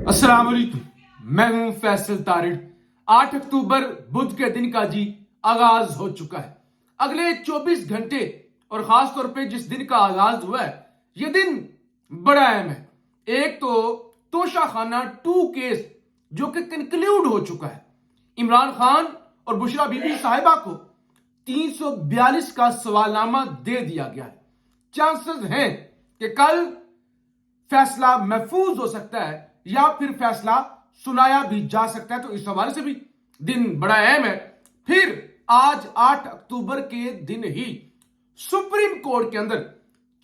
अस्सलाम वालेकुम, मैं हूं फैसल तारिड़। 8 अक्टूबर बुध के दिन का जी आगाज हो चुका है। अगले 24 घंटे और खास तौर पे जिस दिन का आगाज हुआ है, ये दिन बड़ा अहम है। एक तो तोशाखाना 2 केस जो कि कंक्लूड हो चुका है। इमरान खान और बुशरा बीबी साहिबा को 342 का सवालनामा दे दिया गया है। चांसेस हैं कि कल फैसला महफूज हो सकता है या फिर फैसला सुनाया भी जा सकता है। तो इस हवाले से भी दिन बड़ा अहम है। फिर आज 8 अक्टूबर के दिन ही सुप्रीम कोर्ट के अंदर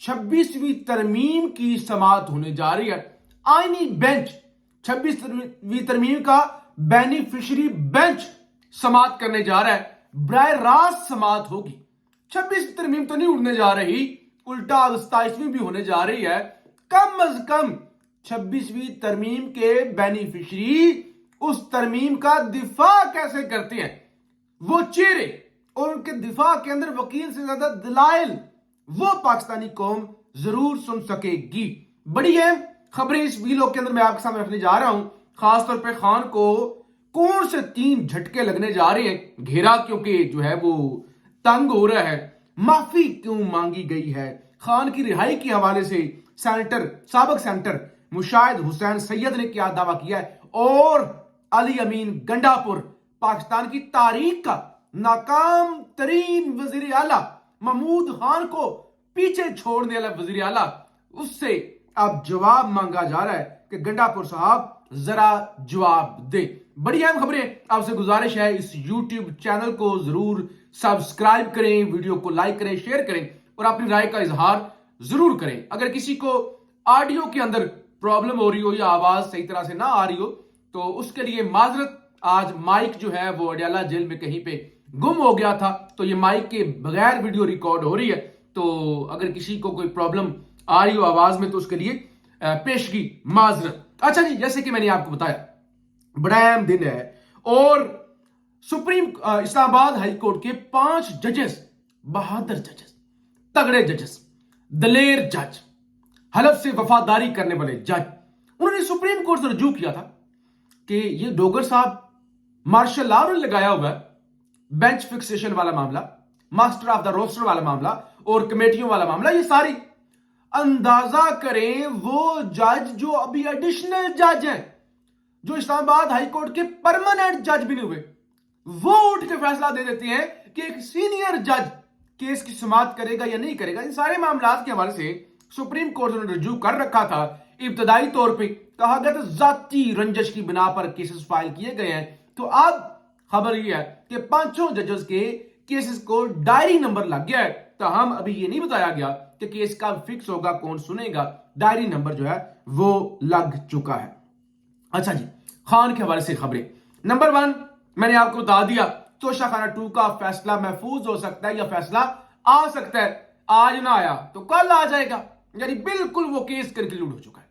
26वीं तरमीम की समाअत होने जा रही है। आईनी बेंच 26वीं तरमीम का बेनिफिशियरी बेंच समाअत करने जा रहा है। बराह रास्त समाअत होगी। 26वीं तरमीम तो नहीं उड़ने जा रही, उल्टा 27वीं भी होने जा रही है। कम अज कम 26वीं तरमीम के बेनिफिशियरी उस तरमीम का दिफा कैसे करते हैं, वो चेहरे और उनके दिफा के अंदर वकील से ज्यादा दलाइल वो पाकिस्तानी कौम जरूर सुन सकेगी। बड़ी अहम खबरें इस वीडियो के अंदर मैं आपके सामने रखने जा रहा हूं। खासतौर पे खान को कौन से 3 झटके लगने जा रहे हैं। घेरा क्योंकि जो है वो तंग हो रहा है। माफी क्यों मांगी गई है। खान की रिहाई के हवाले से साबिक सेनेटर मुशाहिद हुसैन सैयद ने क्या दावा किया है। और अली अमीन गंडापुर पाकिस्तान की तारीख का नाकाम तरीन वजीर आला महमूद खान को पीछे छोड़ने वाला वजीर आला, उससे अब जवाब मांगा जा रहा है कि गंडापुर साहब जरा जवाब दे। बड़ी अहम खबरें। आपसे गुजारिश है इस यूट्यूब चैनल को जरूर सब्सक्राइब करें, वीडियो को लाइक करें, शेयर करें और अपनी राय का इजहार जरूर करें। अगर किसी को ऑडियो के अंदर प्रॉब्लम हो रही हो या आवाज सही तरह से ना आ रही हो तो उसके लिए माजरत। आज माइक जो है वो अडयाला जेल में कहीं पे गुम हो गया था, तो ये माइक के बगैर वीडियो रिकॉर्ड हो रही है। तो अगर किसी को कोई प्रॉब्लम आ रही हो आवाज में तो उसके लिए पेशगी माजरत। अच्छा जी, जैसे कि मैंने आपको बताया बड़ा अहम दिन है और सुप्रीम इस्लामाबाद हाई कोर्ट के 5 जजेस, बहादुर जजेस, तगड़े जजेस, दलेर जज, हलफ से वफादारी करने वाले जज, उन्होंने सुप्रीम कोर्ट से रजू किया था कि ये डोगर साहब मार्शल लॉ ने लगाया हुआ है, बेंच फिक्सेशन वाला मामला, मास्टर ऑफ द रोस्टर वाला मामला और कमेटियों वाला मामला, ये सारी अंदाजा करें वो जज जो अभी एडिशनल जज हैं, जो इस्लामाबाद हाई कोर्ट के परमानेंट जज भी नहीं हुए, वो उठ के फैसला दे देते हैं कि एक सीनियर जज केस की समाअत करेगा या नहीं करेगा। इन सारे मामला के हवाले से सुप्रीम कोर्ट ने रजू कर रखा था। इब्तदाई तौर पे कहा गया था जाती रंजश की बिना पर केसेस फाइल किए गए हैं। तो अब खबर यह है कि 5 जजेस के केसेस को डायरी नंबर लग गया है। तो हम अभी ये नहीं बताया गया कि केस कब फिक्स होगा, कौन सुनेगा। डायरी नंबर जो है वो लग चुका है। अच्छा जी, खान के हवाले से खबरें। नंबर 1 मैंने आपको बता दिया, तोशाखाना 2 का फैसला महफूज हो सकता है या फैसला आ सकता है। आज ना आया तो कल आ जाएगा, यानी बिल्कुल वो केस कंक्लूड हो चुका है।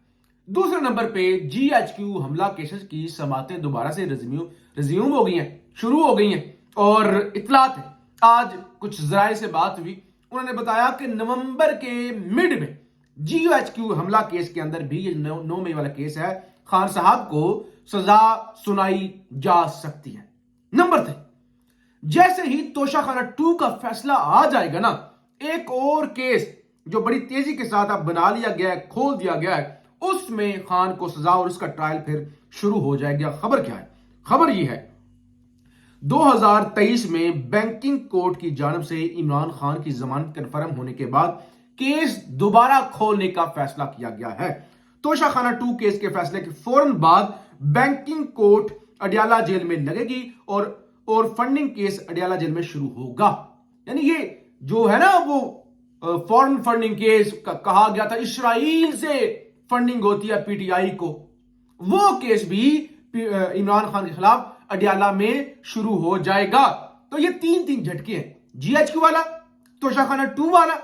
दूसरे नंबर पे GHQ हमला केसेस की समातें दोबारा से रिज्यूम हो गई हैं, शुरू हो गई हैं। और इतलात है, आज कुछ जराए से बात हुई, उन्होंने बताया कि नवंबर के मिड में GHQ हमला केस के अंदर भी, ये 9 मई वाला केस है, खान साहब को सजा सुनाई जा सकती है। नंबर 3, जैसे ही तोशाखाना 2 का फैसला आ जाएगा ना, एक और केस जो बड़ी तेजी के साथ अब बना लिया गया है, खोल दिया गया है, उसमें खान को सजा और उसका ट्रायल फिर शुरू हो जाएगा। खबर क्या है? खबर यह है 2023 में बैंकिंग कोर्ट की जानब से इमरान खान की जमानत कन्फर्म होने के बाद केस दोबारा खोलने का फैसला किया गया है। तोशाखाना 2 केस के फैसले के फौरन बाद बैंकिंग कोर्ट अडयाला जेल में लगेगी और फंडिंग केस अडयाला जेल में शुरू होगा। यानी ये जो है ना वो फॉरेन फंडिंग केस कहा गया था, इस्राइल से फंडिंग होती है PTI को, वो केस भी इमरान खान के खिलाफ अडयाला में शुरू हो जाएगा। तो ये 3 झटके हैं, GHQ वाला, तोशाखाना 2 वाला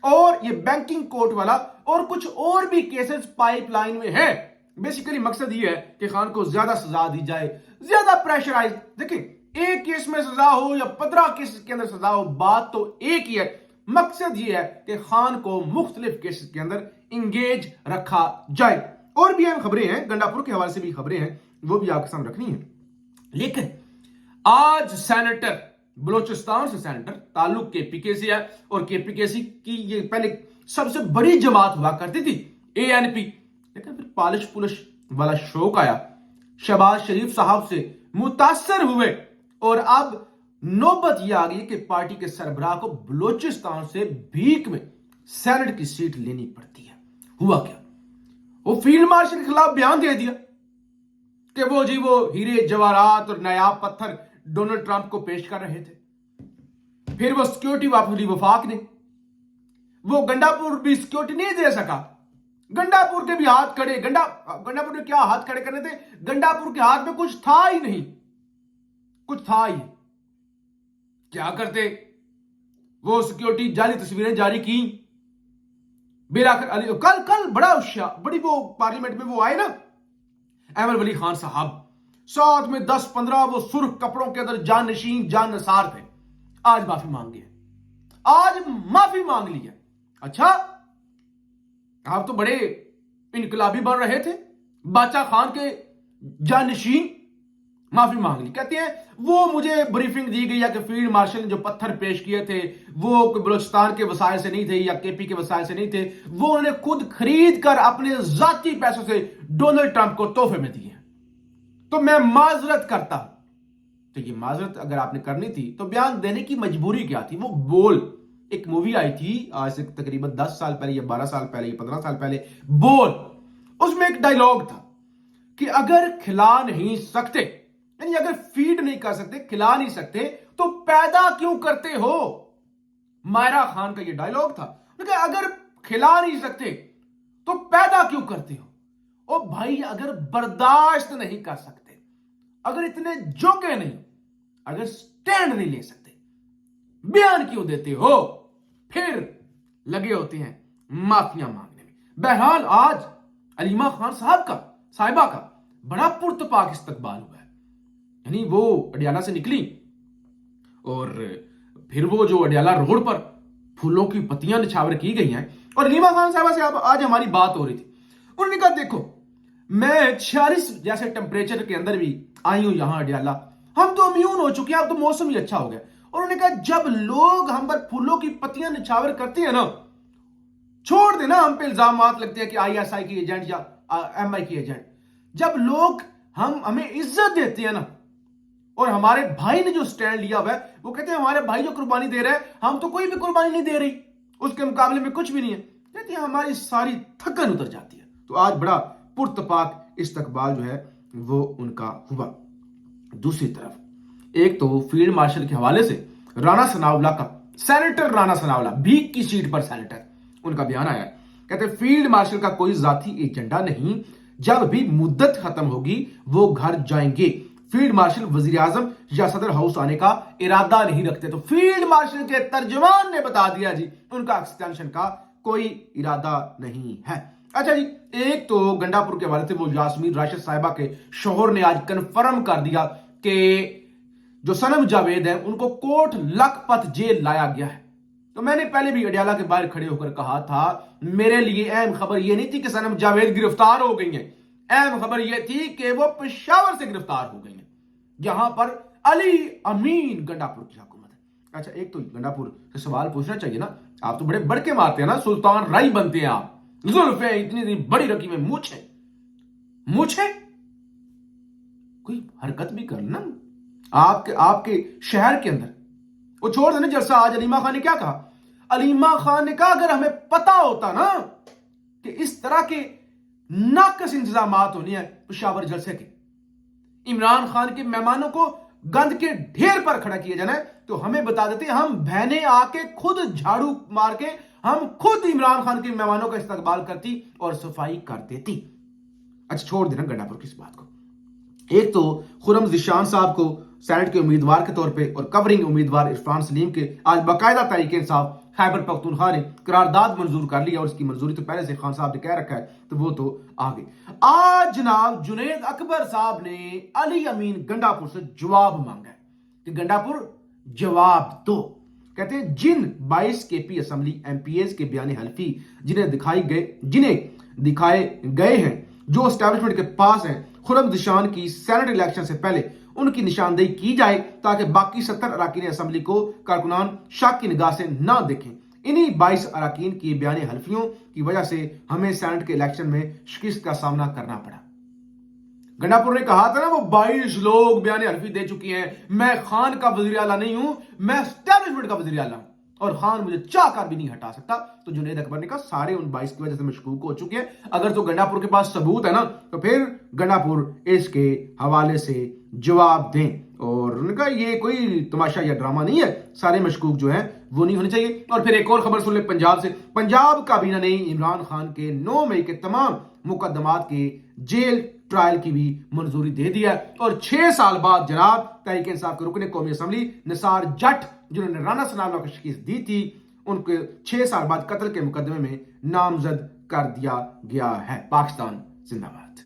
और ये बैंकिंग कोर्ट वाला, और कुछ और भी केसेस पाइपलाइन में है। बेसिकली मकसद ये है कि खान को ज्यादा सजा दी जाए, ज्यादा प्रेशराइज। देखिए, एक केस में सजा हो या 15 केस के अंदर सजा हो, बात तो एक ही है। मकसद ये है कि खान को मुख्तलिफ केसेस के अंदर इंगेज रखा जाए। और भी अहम खबरें हैं, गंडापुर के हवाले से भी खबरें हैं, वो भी आपके सामने रखनी है। लेकिन आज सेनेटर, बलोचिस्तान से सेनेटर, ताल्लुक केपीके से है, और केपीकेसी की ये पहले सबसे बड़ी जमात हुआ करती थी एएनपी, लेकिन फिर पालिश पुलिश वाला शौक आया, शहबाज शरीफ साहब से मुतासर हुए, और अब नौबत यह आ गई कि पार्टी के सरबराह को बलोचिस्तान से भीख में सेनेट की सीट लेनी पड़ती है। हुआ क्या, वो फील्ड मार्शल के खिलाफ बयान दे दिया कि वो हीरे जवाहरात और नायाब पत्थर डोनाल्ड ट्रंप को पेश कर रहे थे। फिर वो सिक्योरिटी वापस ली वफाक ने, वो गंडापुर भी सिक्योरिटी नहीं दे सका। गंडापुर के भी हाथ खड़े, गंडापुर ने क्या हाथ खड़े करने थे, गंडापुर के हाथ में कुछ था ही नहीं, कुछ था ही क्या करते, वो सिक्योरिटी जाली तस्वीरें जारी की। बिलाखिर अली कल बड़ा होशियार, बड़ी वो पार्लियामेंट में वो आए ना अहमद वली खान साहब, साथ में 10-15 वो सुर्ख कपड़ों के अंदर जान नशीन जान नसार थे, आज माफी मांग गए, आज माफी मांग ली है। अच्छा, आप तो बड़े इनकलाबी बन रहे थे, बादशाह खान के जानशीन, माफी मांग ली। कहते हैं वो मुझे ब्रीफिंग दी गई है कि फील्ड मार्शल ने जो पत्थर पेश किए थे वो बलूचिस्तान के वसाइल से नहीं थे या केपी के वसाइल से नहीं थे, वो उन्होंने खुद खरीद कर अपने जाती पैसों से डोनाल्ड ट्रंप को तोहफे में दिए, तो मैं माजरत करता हूं। तो ये माजरत अगर आपने करनी थी तो बयान देने की मजबूरी क्या थी? वो बोल, एक मूवी आई थी आज से तकरीबन 10 साल पहले या 12 साल पहले या 15 साल पहले, बोल, उसमें एक डायलॉग था कि अगर खिला नहीं सकते, यानी अगर फीड नहीं कर सकते, खिला नहीं सकते, तो पैदा क्यों करते हो? मायरा खान का ये डायलॉग था, अगर खिला नहीं सकते तो पैदा क्यों करते हो? ओ भाई, अगर बर्दाश्त नहीं कर सकते, अगर इतने जोगे नहीं, अगर स्टैंड नहीं ले सकते, बयान क्यों देते हो? फिर लगे होते हैं माफिया मांगने में। बहरहाल आज अलीमा खान साहिबा का बड़ा पुरतपाक इस्तकबाल हुआ है, यानी वो अडियाला से निकली और फिर वो जो अडियाला रोड पर फूलों की पत्तियां निछावर की गई हैं, और अलीमा खान साहिबा से आज हमारी बात हो रही थी। उन्होंने कहा देखो, मैं 46 जैसे टेम्परेचर के अंदर भी आई हूं यहां अडियाला, हम तो इम्यून हो चुके हैं, अब तो मौसम ही अच्छा हो गया। और उन्होंने कहा जब लोग हम पर फूलों की पत्तियां निछावर करते हैं ना, छोड़ देना हम पे इल्जाम लगते हैं कि आईएसआई की एजेंट या एमआई की एजेंट, जब लोग हमें इज्जत देते हैं ना, और हमारे भाई ने जो स्टैंड लिया हुआ है, वो कहते हैं हमारे भाई जो कुर्बानी दे रहे हैं, हम तो कोई भी कुर्बानी नहीं दे रही, उसके मुकाबले में कुछ भी नहीं है, कहते हैं हमारी सारी थकन उतर जाती है। तो आज बड़ा पुरतपाक इस्तकबाल जो है वो उनका हुआ। दूसरी तरफ एक तो फील्ड मार्शल के हवाले से राणा सनाउल्लाह का, सेनेटर राणा सनाउल्लाह, भीख की सीट पर सेनेटर, उनका बयान आया, कहते फील्ड मार्शल का कोई जाती एजेंडा नहीं, जब भी मुद्दत खत्म होगी वो घर जाएंगे, फील्ड मार्शल वजीर आजम या सदर हाउस आने का इरादा नहीं रखते। तो फील्ड मार्शल के तर्जुमान ने बता दिया जी, उनका एक्सटेंशन का कोई इरादा नहीं है। अच्छा जी, एक तो गंडापुर के हवाले से वो यास्मीन राशिद साहिबा के शोहर ने आज कंफर्म कर दिया कि जो सनम जावेद है उनको कोट लखपत जेल लाया गया है। तो मैंने पहले भी अडियाला के बाहर खड़े होकर कहा था, मेरे लिए अहम खबर यह नहीं थी कि सनम जावेद गिरफ्तार हो गई हैं, अहम खबर यह थी कि वो पेशावर से गिरफ्तार हो गई हैं, जहां पर अली अमीन गंडापुर की हुकूमत है। अच्छा, एक तो गंडापुर से सवाल पूछना चाहिए ना, आप तो बड़े बड़के मारते हैं ना, सुल्तान राई बनते हैं आप, जुल्फे इतनी बड़ी रखी में मूछे कोई हरकत भी कर ना आपके शहर के अंदर। वो छोड़ देना जलसा, आज अलीमा खान ने क्या कहा? अलीमा खान ने कहा अगर हमें पता होता ना कि इस तरह के नाकस इंतजाम होने हैं पेशावर जलसे के, इमरान खान के मेहमानों को गंद के ढेर पर खड़ा किया जाना है, तो हमें बता देते, हम बहने आके खुद झाड़ू मार के हम खुद इमरान खान के मेहमानों का इस्तकबाल करती और सफाई कर देती। अच्छा, छोड़ देना गंडापुर की इस बात को। एक तो खुरम जिशान साहब को सेनेट के उम्मीदवार के तौर पे और कवरिंग उम्मीदवार इरफान सलीम के आज बाकायदा तरीके इंसाफ खैबर पख्तूनख्वा ने करारदाद मंजूर कर लिया, और उसकी मंजूरी तो पहले से खान साहब ने कह रखा है, तो वो तो आ गई। आज जनाब जुनेद अकबर साहब ने अली अमीन गंडापुर से जवाब मांगा है कि गंडापुर जवाब दो। کہتے ہیں جن 22 کے پی اسمبلی ایم پی ایز کے بیان حلفی جنہیں دکھائے گئے ہیں جو اسٹیبلشمنٹ کے پاس ہیں، خرم دشان کی سینٹ الیکشن سے پہلے ان کی نشاندہی کی جائے تاکہ باقی 70 اراکین اسمبلی کو کارکنان شاک کی نگاہ سے نہ دیکھیں۔ انہی 22 اراکین کی بیان حلفیوں کی وجہ سے ہمیں سینٹ کے الیکشن میں شکست کا سامنا کرنا پڑا۔ گنڈا پور نے کہا تھا نا وہ 22 لوگ بیان حلفی دے چکی ہیں، میں خان کا وزیر اعلیٰ نہیں ہوں، میں اسٹیبلشمنٹ کا وزیر اعلیٰ ہوں اور خان مجھے چاہ کر بھی نہیں ہٹا سکتا۔ تو جنید اکبر نے کہا سارے ان 22 کی وجہ سے مشکوک ہو چکے ہیں، اگر تو گنڈا پور کے پاس ثبوت ہے نا تو پھر گنڈا پور اس کے حوالے سے جواب دیں۔ اور انہوں نے کہا یہ کوئی تماشا یا ڈرامہ نہیں ہے، سارے مشکوک جو ہیں وہ نہیں ہونے چاہیے۔ اور پھر ایک اور خبر سن لیں پنجاب سے، پنجاب کابینہ نے عمران خان کے 9 مئی کے تمام مقدمات کے جیل ٹرائل کی بھی منظوری دے دیا اور 6 سال بعد جناب تحریک انصاف کے رکن قومی اسمبلی نثار جٹ جنہوں نے رانا ثناءاللہ کو شکست دی تھی ان کے 6 سال بعد قتل کے مقدمے میں نامزد کر دیا گیا ہے۔ پاکستان زندہ باد۔